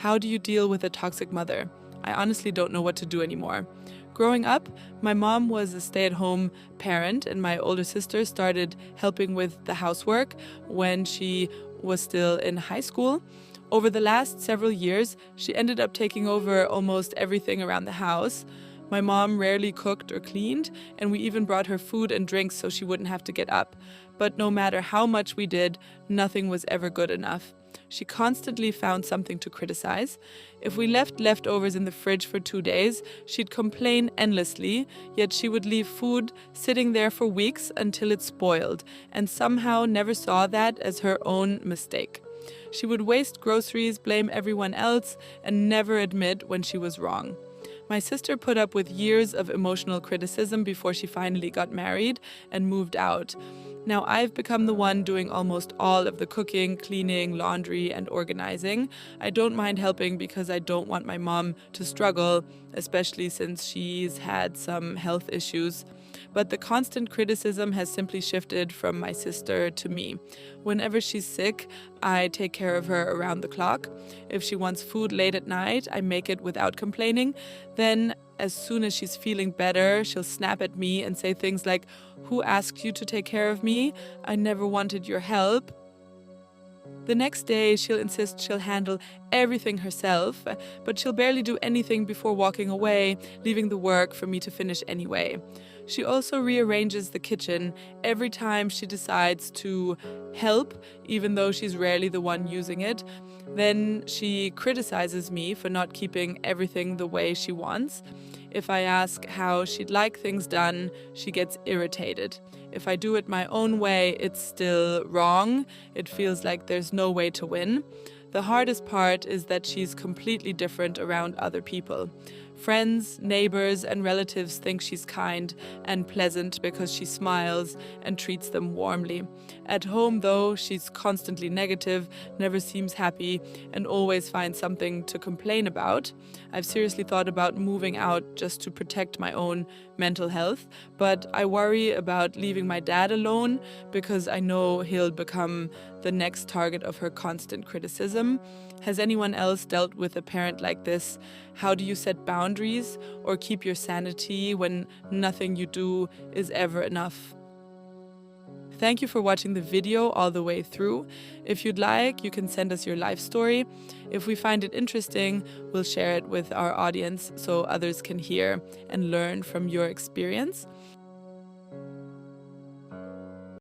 How do you deal with a toxic mother? I honestly don't know what to do anymore. Growing up, my mom was a stay-at-home parent, and my older sister started helping with the housework when she was still in high school. Over the last several years, she ended up taking over almost everything around the house. My mom rarely cooked or cleaned, and we even brought her food and drinks so she wouldn't have to get up. But no matter how much we did, nothing was ever good enough. She constantly found something to criticize. If we left leftovers in the fridge for 2 days, she'd complain endlessly, yet she would leave food sitting there for weeks until it spoiled, and somehow never saw that as her own mistake. She would waste groceries, blame everyone else, and never admit when she was wrong. My sister put up with years of emotional criticism before she finally got married and moved out. Now I've become the one doing almost all of the cooking, cleaning, laundry, and organizing. I don't mind helping because I don't want my mom to struggle, especially since she's had some health issues. But the constant criticism has simply shifted from my sister to me. Whenever she's sick, I take care of her around the clock. If she wants food late at night, I make it without complaining. Then, as soon as she's feeling better, she'll snap at me and say things like, "Who asked you to take care of me? I never wanted your help." The next day, she'll insist she'll handle everything herself, but she'll barely do anything before walking away, leaving the work for me to finish anyway. She also rearranges the kitchen every time she decides to help, even though she's rarely the one using it. Then she criticizes me for not keeping everything the way she wants. If I ask how she'd like things done, she gets irritated. If I do it my own way, it's still wrong. It feels like there's no way to win. The hardest part is that she's completely different around other people. Friends, neighbors, and relatives think she's kind and pleasant because she smiles and treats them warmly. At home, though, she's constantly negative, never seems happy, and always finds something to complain about. I've seriously thought about moving out just to protect my own mental health, but I worry about leaving my dad alone because I know he'll become the next target of her constant criticism. Has anyone else dealt with a parent like this? How do you set boundaries or keep your sanity when nothing you do is ever enough? Thank you for watching the video all the way through. If you'd like, you can send us your life story. If we find it interesting, we'll share it with our audience so others can hear and learn from your experience.